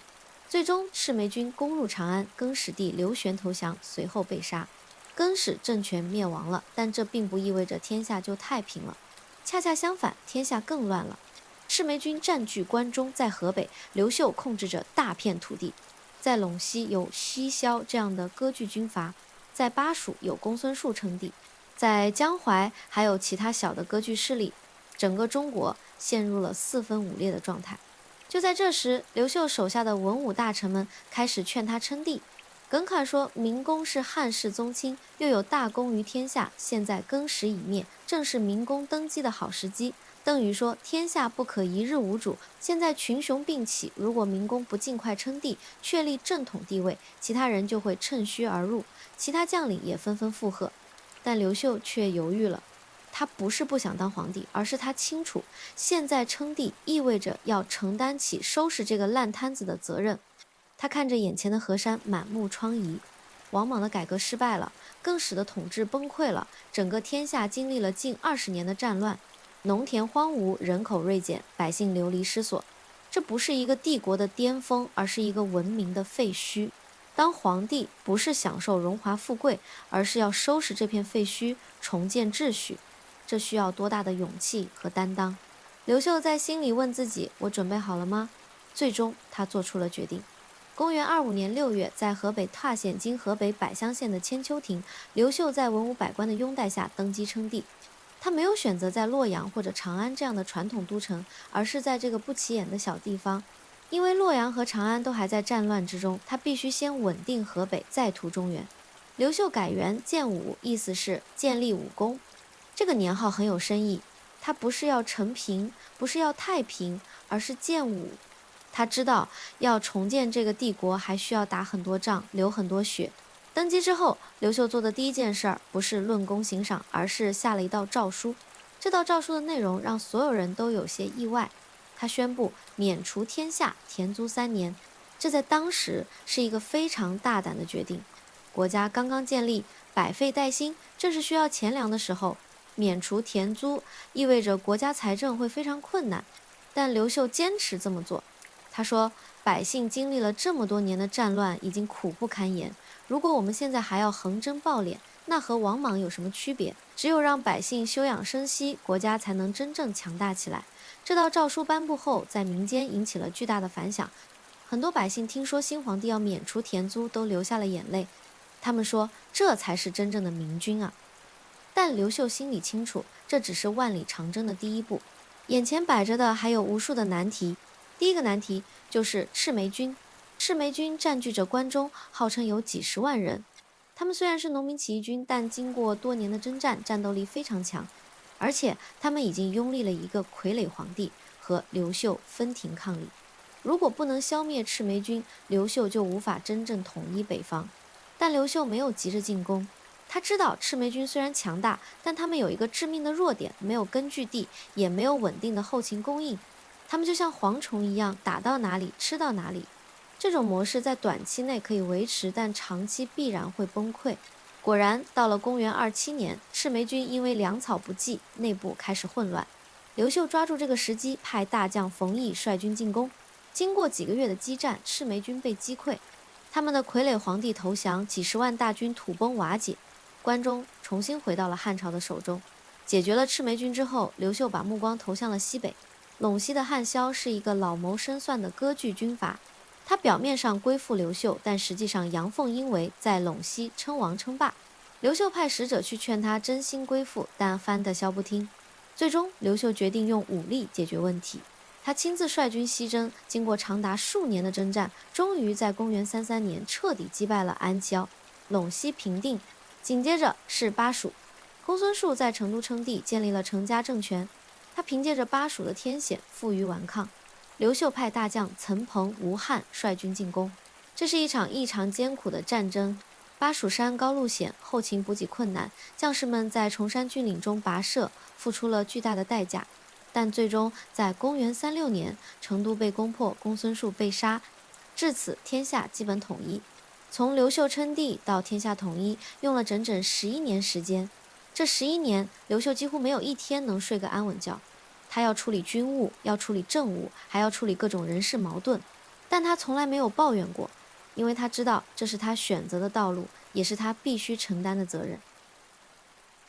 最终，赤眉军攻入长安，更始帝刘玄投降，随后被杀，更始政权灭亡了。但这并不意味着天下就太平了，恰恰相反，天下更乱了。赤眉军占据关中，在河北，刘秀控制着大片土地。在陇西有西萧这样的割据军阀，在巴蜀有公孙述称帝，在江淮还有其他小的割据势力，整个中国陷入了四分五裂的状态。就在这时，刘秀手下的文武大臣们开始劝他称帝。耿侃说，明公是汉室宗亲，又有大功于天下，现在更始已灭，正是明公登基的好时机。邓禹说，天下不可一日无主，现在群雄并起，如果明公不尽快称帝，确立正统地位，其他人就会趁虚而入。其他将领也纷纷附和，但刘秀却犹豫了。他不是不想当皇帝，而是他清楚，现在称帝意味着要承担起收拾这个烂摊子的责任。他看着眼前的河山，满目疮痍。王莽的改革失败了，更始的统治崩溃了，整个天下经历了近20年的战乱，农田荒芜，人口锐减，百姓流离失所。这不是一个帝国的巅峰，而是一个文明的废墟。当皇帝不是享受荣华富贵，而是要收拾这片废墟，重建秩序。这需要多大的勇气和担当？刘秀在心里问自己：我准备好了吗？最终，他做出了决定。公元25年6月，在河北踏县（今河北百乡县）的千秋亭，刘秀在文武百官的拥戴下登基称帝。他没有选择在洛阳或者长安这样的传统都城，而是在这个不起眼的小地方。因为洛阳和长安都还在战乱之中，他必须先稳定河北，再图中原。刘秀改元建武，意思是建立武功。这个年号很有深意，他不是要承平，不是要太平，而是建武。他知道要重建这个帝国，还需要打很多仗，流很多血。登基之后，刘秀做的第一件事儿不是论功行赏，而是下了一道诏书。这道诏书的内容让所有人都有些意外。他宣布免除天下，田租3年。这在当时是一个非常大胆的决定。国家刚刚建立，百废待兴，正是需要钱粮的时候。免除田租意味着国家财政会非常困难，但刘秀坚持这么做。他说，百姓经历了这么多年的战乱，已经苦不堪言，如果我们现在还要横征暴敛，那和王莽有什么区别？只有让百姓休养生息，国家才能真正强大起来。这道诏书颁布后，在民间引起了巨大的反响，很多百姓听说新皇帝要免除田租，都流下了眼泪。他们说，这才是真正的明君啊！但刘秀心里清楚，这只是万里长征的第一步，眼前摆着的还有无数的难题。第一个难题就是赤眉军。赤眉军占据着关中，号称有几十万人。他们虽然是农民起义军，但经过多年的征战，战斗力非常强，而且他们已经拥立了一个傀儡皇帝，和刘秀分庭抗礼。如果不能消灭赤眉军，刘秀就无法真正统一北方。但刘秀没有急着进攻。他知道赤眉军虽然强大，但他们有一个致命的弱点，没有根据地，也没有稳定的后勤供应。他们就像蝗虫一样，打到哪里吃到哪里。这种模式在短期内可以维持，但长期必然会崩溃。果然，到了公元27年，赤眉军因为粮草不济，内部开始混乱。刘秀抓住这个时机，派大将冯异率军进攻。经过几个月的激战，赤眉军被击溃，他们的傀儡皇帝投降，几十万大军土崩瓦解。关中重新回到了汉朝的手中。解决了赤眉军之后，刘秀把目光投向了西北。陇西的汉萧是一个老谋深算的割据军阀，他表面上归附刘秀，但实际上阳奉阴违，在陇西称王称霸。刘秀派使者去劝他真心归附，但范德萧不听。最终，刘秀决定用武力解决问题。他亲自率军西征，经过长达数年的征战，终于在公元33年彻底击败了安萧，陇西平定。紧接着是巴蜀，公孙述在成都称帝，建立了成家政权。他凭借着巴蜀的天险，负隅顽抗。刘秀派大将岑彭、吴汉率军进攻，这是一场异常艰苦的战争。巴蜀山高路险，后勤补给困难，将士们在崇山峻岭中跋涉，付出了巨大的代价。但最终在公元36年，成都被攻破，公孙述被杀，至此天下基本统一。从刘秀称帝到天下统一，用了整整11年时间。这11年，刘秀几乎没有一天能睡个安稳觉。他要处理军务，要处理政务，还要处理各种人事矛盾，但他从来没有抱怨过，因为他知道这是他选择的道路，也是他必须承担的责任。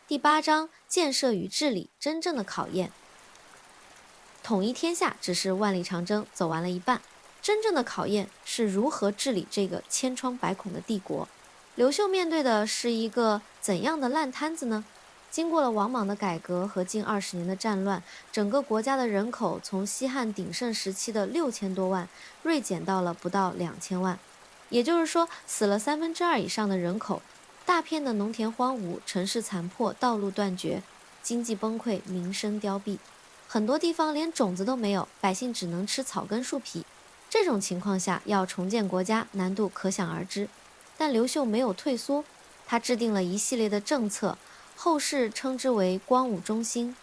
第8章：建设与治理真正的考验。统一天下只是万里长征走完了一半，真正的考验是如何治理这个千疮百孔的帝国。刘秀面对的是一个怎样的烂摊子呢？经过了王莽的改革和近20年的战乱，整个国家的人口从西汉鼎盛时期的6000多万锐减到了不到2000万，也就是说死了2/3以上的人口，大片的农田荒芜，城市残破，道路断绝，经济崩溃，民生凋敝。很多地方连种子都没有，百姓只能吃草根树皮。这种情况下，要重建国家，难度可想而知。但刘秀没有退缩，他制定了一系列的政策，后世称之为光武中兴。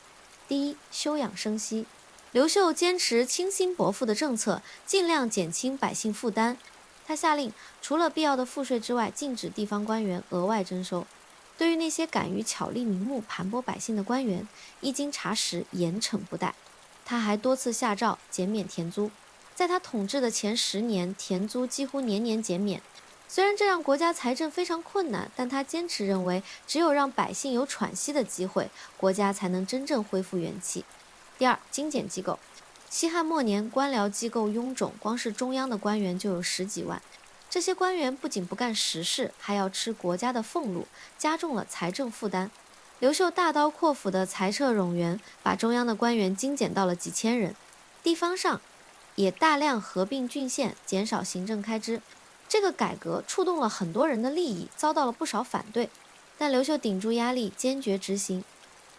第一，休养生息。刘秀坚持轻兴薄赋的政策，尽量减轻百姓负担。他下令，除了必要的赋税之外，禁止地方官员额外征收。对于那些敢于巧立名目、盘剥百姓的官员，一经查实，严惩不贷。他还多次下诏减免田租。在他统治的前10年，田租几乎年年减免。虽然这让国家财政非常困难，但他坚持认为，只有让百姓有喘息的机会，国家才能真正恢复元气。第二，精简机构。西汉末年，官僚机构臃肿，光是中央的官员就有10几万。这些官员不仅不干实事，还要吃国家的俸禄，加重了财政负担。刘秀大刀阔斧的裁撤冗员，把中央的官员精简到了几千人。地方上也大量合并郡县，减少行政开支。这个改革触动了很多人的利益，遭到了不少反对，但刘秀顶住压力，坚决执行。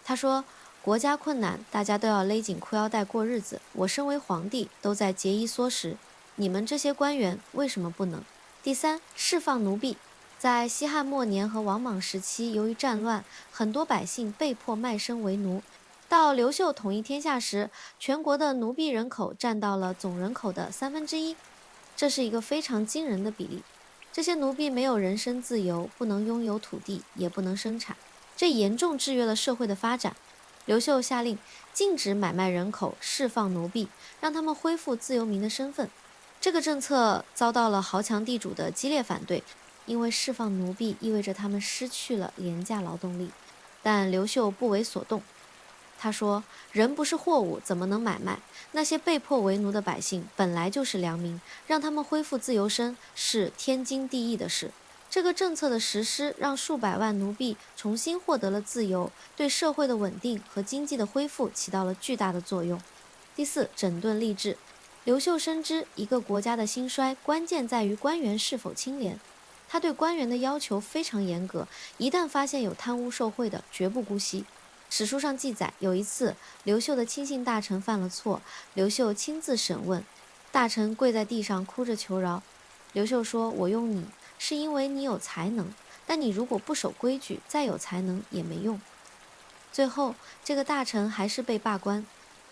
他说：“国家困难，大家都要勒紧裤腰带过日子。我身为皇帝，都在节衣缩食，你们这些官员为什么不能？”第三，释放奴婢。在西汉末年和王莽时期，由于战乱，很多百姓被迫卖身为奴。到刘秀统一天下时，全国的奴婢人口占到了总人口的1/3。这是一个非常惊人的比例。这些奴婢没有人身自由，不能拥有土地，也不能生产，这严重制约了社会的发展。刘秀下令禁止买卖人口，释放奴婢，让他们恢复自由民的身份。这个政策遭到了豪强地主的激烈反对，因为释放奴婢意味着他们失去了廉价劳动力。但刘秀不为所动。他说：“人不是货物，怎么能买卖？那些被迫为奴的百姓本来就是良民，让他们恢复自由身是天经地义的事。”这个政策的实施，让数百万奴婢重新获得了自由，对社会的稳定和经济的恢复起到了巨大的作用。第四，整顿吏治。刘秀深知一个国家的兴衰，关键在于官员是否清廉。他对官员的要求非常严格，一旦发现有贪污受贿的，绝不姑息。史书上记载，有一次刘秀的亲信大臣犯了错，刘秀亲自审问，大臣跪在地上哭着求饶。刘秀说：“我用你是因为你有才能，但你如果不守规矩，再有才能也没用。”最后这个大臣还是被罢官。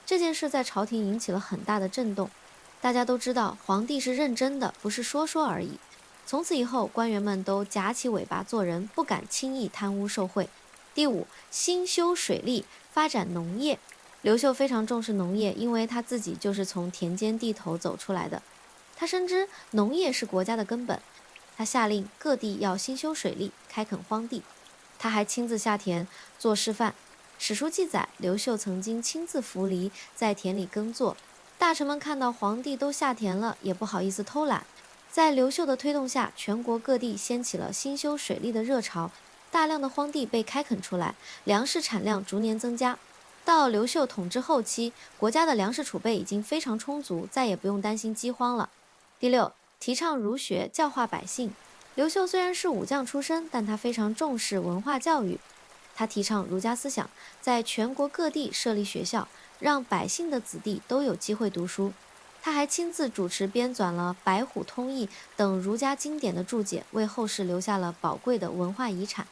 这件事在朝廷引起了很大的震动，大家都知道皇帝是认真的，不是说说而已。从此以后，官员们都夹起尾巴做人，不敢轻易贪污受贿。第五，兴修水利，发展农业。刘秀非常重视农业，因为他自己就是从田间地头走出来的。他深知农业是国家的根本，他下令各地要兴修水利，开垦荒地。他还亲自下田做示范。史书记载，刘秀曾经亲自扶犁，在田里耕作。大臣们看到皇帝都下田了，也不好意思偷懒。在刘秀的推动下，全国各地掀起了兴修水利的热潮，大量的荒地被开垦出来，粮食产量逐年增加。到刘秀统治后期，国家的粮食储备已经非常充足，再也不用担心饥荒了。第六，提倡儒学，教化百姓。刘秀虽然是武将出身，但他非常重视文化教育。他提倡儒家思想，在全国各地设立学校，让百姓的子弟都有机会读书。他还亲自主持编纂了《白虎通义》等儒家经典的注解，为后世留下了宝贵的文化遗产。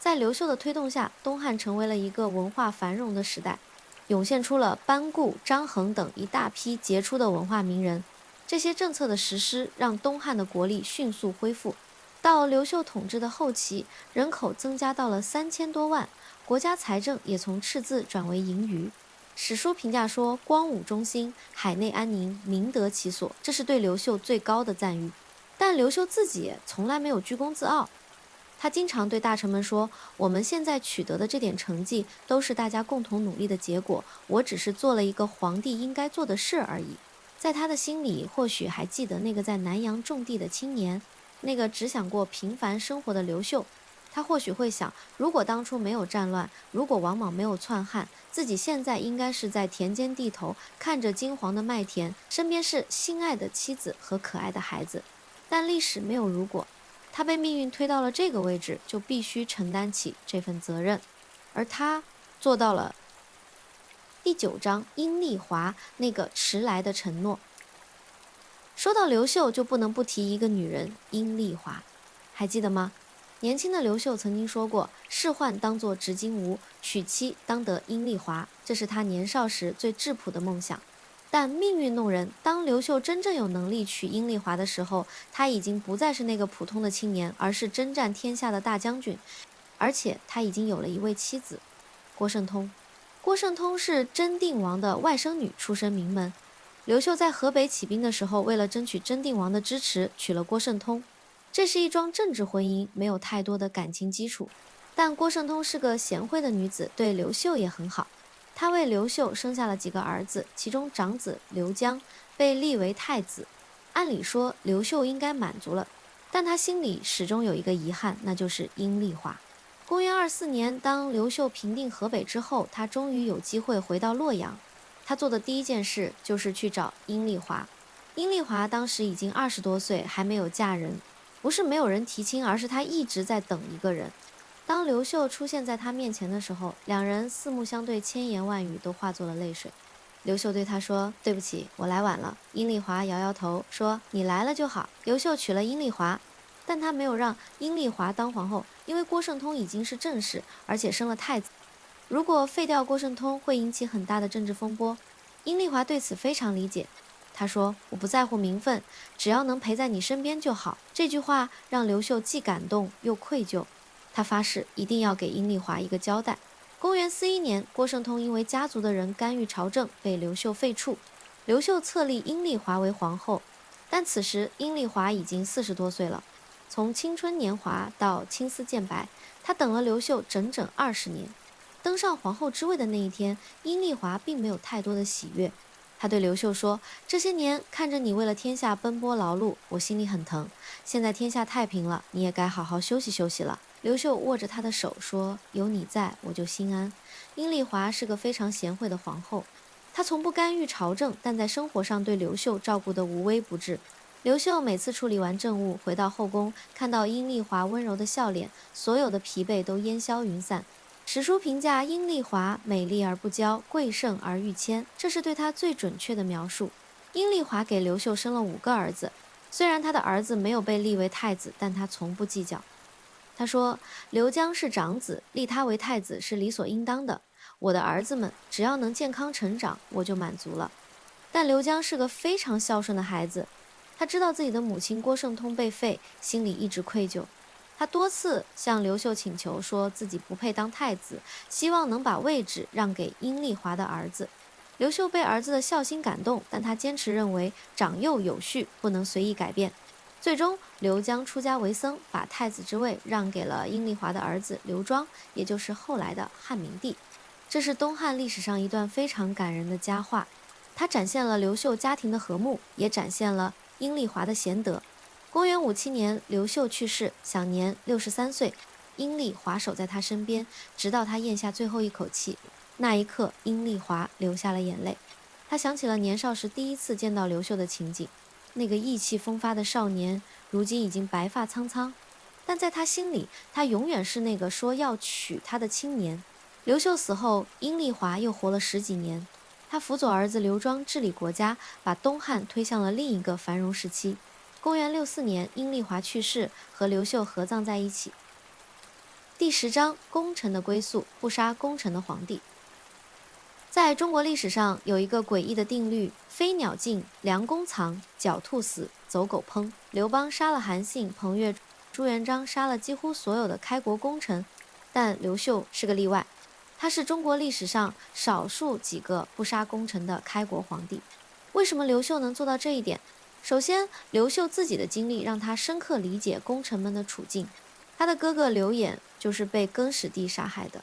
在刘秀的推动下，东汉成为了一个文化繁荣的时代，涌现出了班固、张衡等一大批杰出的文化名人。这些政策的实施，让东汉的国力迅速恢复。到刘秀统治的后期，人口增加到了3000多万，国家财政也从赤字转为盈余。史书评价说：光武中兴，海内安宁，民得其所，这是对刘秀最高的赞誉。但刘秀自己从来没有居功自傲，他经常对大臣们说：我们现在取得的这点成绩，都是大家共同努力的结果，我只是做了一个皇帝应该做的事而已。在他的心里，或许还记得那个在南阳种地的青年，那个只想过平凡生活的刘秀。他或许会想，如果当初没有战乱，如果王莽没有篡汉，自己现在应该是在田间地头，看着金黄的麦田，身边是心爱的妻子和可爱的孩子。但历史没有如果，他被命运推到了这个位置，就必须承担起这份责任。而他做到了。第9章，阴丽华那个迟来的承诺。说到刘秀，就不能不提一个女人，阴丽华，还记得吗？年轻的刘秀曾经说过，仕宦当作执金吾，娶妻当得阴丽华，这是他年少时最质朴的梦想。但命运弄人，当刘秀真正有能力娶阴丽华的时候，他已经不再是那个普通的青年，而是征战天下的大将军，而且他已经有了一位妻子，郭圣通。郭圣通是真定王的外甥女，出身名门。刘秀在河北起兵的时候，为了争取真定王的支持，娶了郭圣通。这是一桩政治婚姻，没有太多的感情基础。但郭圣通是个贤惠的女子，对刘秀也很好。她为刘秀生下了几个儿子，其中长子刘江被立为太子。按理说，刘秀应该满足了，但他心里始终有一个遗憾，那就是阴丽华。公元24年，当刘秀平定河北之后，他终于有机会回到洛阳。他做的第一件事就是去找阴丽华。阴丽华当时已经20多岁，还没有嫁人。不是没有人提亲，而是他一直在等一个人。当刘秀出现在他面前的时候，两人四目相对，千言万语都化作了泪水。刘秀对他说：对不起，我来晚了。阴丽华摇摇头说：你来了就好。刘秀娶了阴丽华，但他没有让阴丽华当皇后，因为郭圣通已经是正室，而且生了太子。如果废掉郭圣通，会引起很大的政治风波。阴丽华对此非常理解，他说：我不在乎名分，只要能陪在你身边就好。这句话让刘秀既感动又愧疚，他发誓一定要给阴丽华一个交代。公元41年，郭圣通因为家族的人干预朝政，被刘秀废黜。刘秀册立阴丽华为皇后，但此时阴丽华已经40多岁了。从青春年华到青丝渐白，她等了刘秀整整20年。登上皇后之位的那一天，阴丽华并没有太多的喜悦。他对刘秀说：这些年看着你为了天下奔波劳碌，我心里很疼。现在天下太平了，你也该好好休息休息了。刘秀握着他的手说：有你在，我就心安。阴丽华是个非常贤惠的皇后，她从不干预朝政，但在生活上对刘秀照顾得无微不至。刘秀每次处理完政务，回到后宫，看到阴丽华温柔的笑脸，所有的疲惫都烟消云散。史书评价阴丽华美丽而不骄，贵盛而欲谦，这是对她最准确的描述。阴丽华给刘秀生了5个儿子，虽然他的儿子没有被立为太子，但他从不计较。他说：刘江是长子，立他为太子是理所应当的。我的儿子们只要能健康成长，我就满足了。但刘江是个非常孝顺的孩子，他知道自己的母亲郭圣通被废，心里一直愧疚。他多次向刘秀请求，说自己不配当太子，希望能把位置让给阴丽华的儿子。刘秀被儿子的孝心感动，但他坚持认为长幼有序，不能随意改变。最终，刘江出家为僧，把太子之位让给了阴丽华的儿子刘庄，也就是后来的汉明帝。这是东汉历史上一段非常感人的佳话，它展现了刘秀家庭的和睦，也展现了阴丽华的贤德。公元57年，刘秀去世，享年63岁，阴丽华守在他身边，直到他咽下最后一口气。那一刻，阴丽华流下了眼泪。他想起了年少时第一次见到刘秀的情景，那个意气风发的少年，如今已经白发苍苍，但在他心里，他永远是那个说要娶她的青年。刘秀死后，阴丽华又活了十几年，他辅佐儿子刘庄治理国家，把东汉推向了另一个繁荣时期。公元64年，阴丽华去世，和刘秀合葬在一起。第10章：功臣的归宿，不杀功臣的皇帝。在中国历史上有一个诡异的定律：飞鸟尽，良弓藏；狡兔死，走狗烹。刘邦杀了韩信、彭越，朱元璋杀了几乎所有的开国功臣，但刘秀是个例外。他是中国历史上少数几个不杀功臣的开国皇帝。为什么刘秀能做到这一点？首先，刘秀自己的经历让他深刻理解功臣们的处境。他的哥哥刘演就是被更始帝杀害的，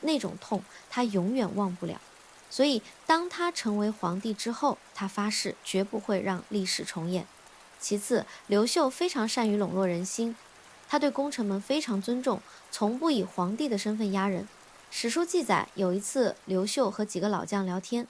那种痛他永远忘不了。所以，当他成为皇帝之后，他发誓绝不会让历史重演。其次，刘秀非常善于笼络人心，他对功臣们非常尊重，从不以皇帝的身份压人。史书记载，有一次刘秀和几个老将聊天，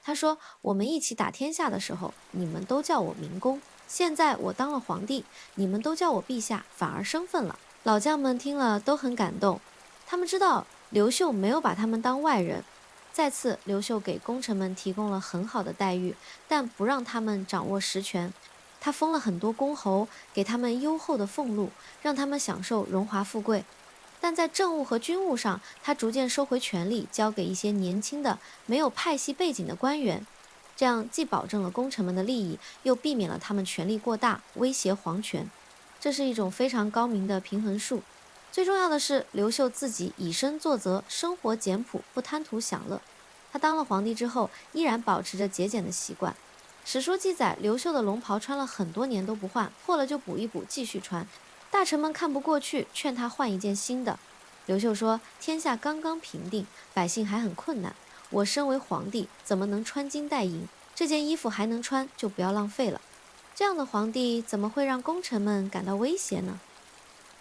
他说：我们一起打天下的时候，你们都叫我明公，现在我当了皇帝，你们都叫我陛下，反而生分了。老将们听了都很感动，他们知道刘秀没有把他们当外人。再次，刘秀给功臣们提供了很好的待遇，但不让他们掌握实权。他封了很多公侯，给他们优厚的俸禄，让他们享受荣华富贵。但在政务和军务上，他逐渐收回权力，交给一些年轻的、没有派系背景的官员。这样既保证了功臣们的利益，又避免了他们权力过大，威胁皇权。这是一种非常高明的平衡术。最重要的是，刘秀自己以身作则，生活简朴，不贪图享乐。他当了皇帝之后，依然保持着节俭的习惯。史书记载，刘秀的龙袍穿了很多年都不换，破了就补一补，继续穿。大臣们看不过去，劝他换一件新的。刘秀说：天下刚刚平定，百姓还很困难，我身为皇帝，怎么能穿金戴银？这件衣服还能穿，就不要浪费了。这样的皇帝怎么会让功臣们感到威胁呢？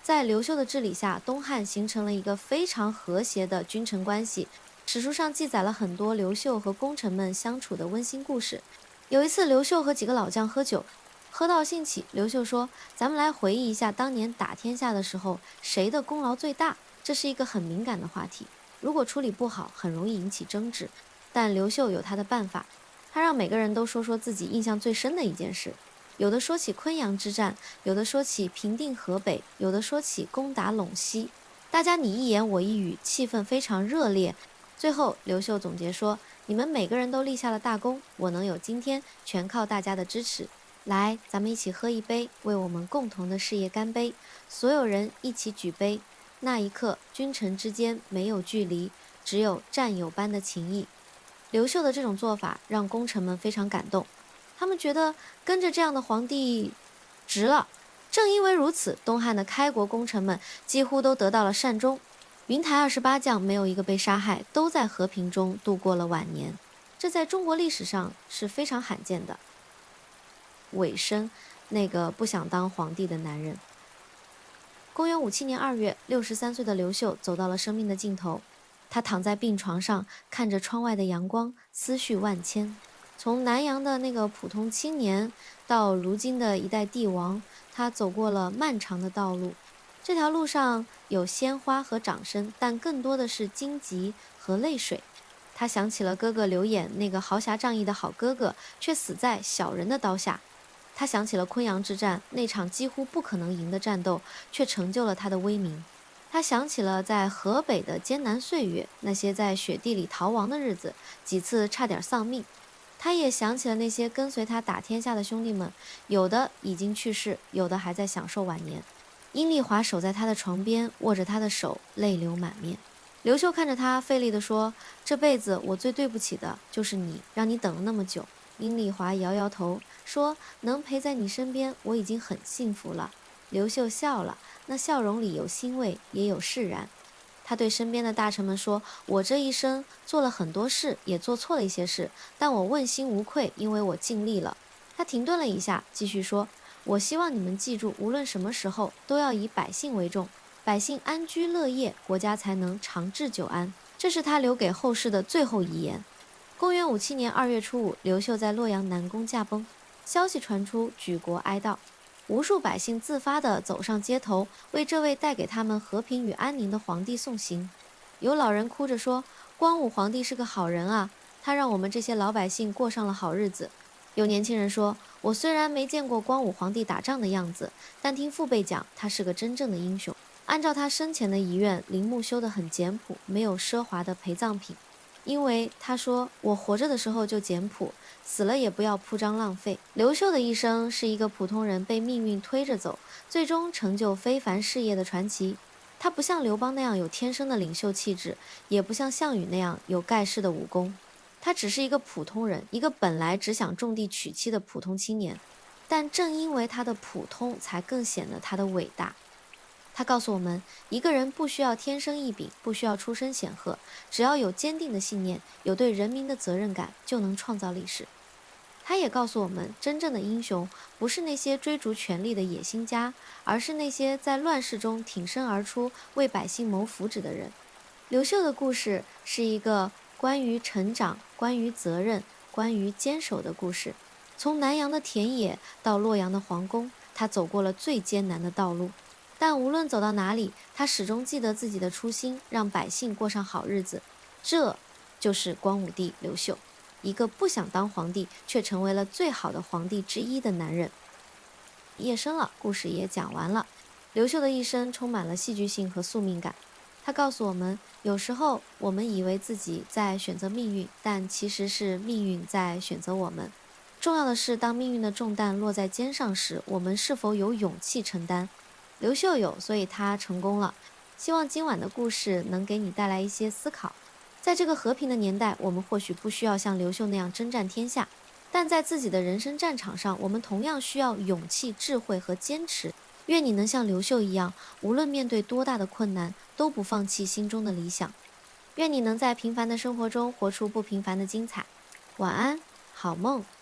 在刘秀的治理下，东汉形成了一个非常和谐的君臣关系。史书上记载了很多刘秀和功臣们相处的温馨故事。有一次，刘秀和几个老将喝酒，喝到兴起，刘秀说：咱们来回忆一下当年打天下的时候，谁的功劳最大？这是一个很敏感的话题，如果处理不好，很容易引起争执。但刘秀有他的办法，他让每个人都说说自己印象最深的一件事。有的说起昆阳之战，有的说起平定河北，有的说起攻打陇西。大家你一言我一语，气氛非常热烈。最后，刘秀总结说：你们每个人都立下了大功，我能有今天，全靠大家的支持。来，咱们一起喝一杯，为我们共同的事业干杯！所有人一起举杯。那一刻，君臣之间没有距离，只有战友般的情谊。刘秀的这种做法让功臣们非常感动。他们觉得跟着这样的皇帝值了。正因为如此，东汉的开国功臣们几乎都得到了善终。云台28将没有一个被杀害，都在和平中度过了晚年。这在中国历史上是非常罕见的。尾声，那个不想当皇帝的男人。公元57年2月，63岁的刘秀走到了生命的尽头。他躺在病床上，看着窗外的阳光，思绪万千。从南阳的那个普通青年到如今的一代帝王，他走过了漫长的道路。这条路上有鲜花和掌声，但更多的是荆棘和泪水。他想起了哥哥刘演，那个豪侠仗义的好哥哥，却死在小人的刀下。他想起了昆阳之战，那场几乎不可能赢的战斗，却成就了他的威名。他想起了在河北的艰难岁月，那些在雪地里逃亡的日子，几次差点丧命。他也想起了那些跟随他打天下的兄弟们，有的已经去世，有的还在享受晚年。阴丽华守在他的床边，握着他的手，泪流满面。刘秀看着他，费力地说：这辈子我最对不起的就是你，让你等了那么久。阴丽华摇摇头，说：能陪在你身边，我已经很幸福了。刘秀笑了，那笑容里有欣慰，也有释然。他对身边的大臣们说：“我这一生做了很多事，也做错了一些事，但我问心无愧，因为我尽力了。”他停顿了一下，继续说：“我希望你们记住，无论什么时候，都要以百姓为重，百姓安居乐业，国家才能长治久安。”这是他留给后世的最后遗言。公元57年2月初5，刘秀在洛阳南宫驾崩，消息传出，举国哀悼。无数百姓自发地走上街头，为这位带给他们和平与安宁的皇帝送行。有老人哭着说：“光武皇帝是个好人啊，他让我们这些老百姓过上了好日子。”有年轻人说：“我虽然没见过光武皇帝打仗的样子，但听父辈讲，他是个真正的英雄。按照他生前的遗愿，陵墓修得很简朴，没有奢华的陪葬品。因为他说，我活着的时候就简朴，死了也不要铺张浪费。”刘秀的一生是一个普通人被命运推着走，最终成就非凡事业的传奇。他不像刘邦那样有天生的领袖气质，也不像项羽那样有盖世的武功。他只是一个普通人，一个本来只想种地娶妻的普通青年。但正因为他的普通，才更显得他的伟大。他告诉我们，一个人不需要天生异禀，不需要出身显赫，只要有坚定的信念，有对人民的责任感，就能创造历史。他也告诉我们，真正的英雄不是那些追逐权力的野心家，而是那些在乱世中挺身而出，为百姓谋福祉的人。刘秀的故事是一个关于成长、关于责任、关于坚守的故事。从南阳的田野到洛阳的皇宫，他走过了最艰难的道路。但无论走到哪里，他始终记得自己的初心，让百姓过上好日子。这就是光武帝刘秀，一个不想当皇帝，却成为了最好的皇帝之一的男人。夜深了，故事也讲完了。刘秀的一生充满了戏剧性和宿命感。他告诉我们，有时候我们以为自己在选择命运，但其实是命运在选择我们。重要的是，当命运的重担落在肩上时，我们是否有勇气承担？刘秀有，所以他成功了。希望今晚的故事能给你带来一些思考。在这个和平的年代，我们或许不需要像刘秀那样征战天下，但在自己的人生战场上，我们同样需要勇气、智慧和坚持。愿你能像刘秀一样，无论面对多大的困难，都不放弃心中的理想。愿你能在平凡的生活中活出不平凡的精彩。晚安，好梦。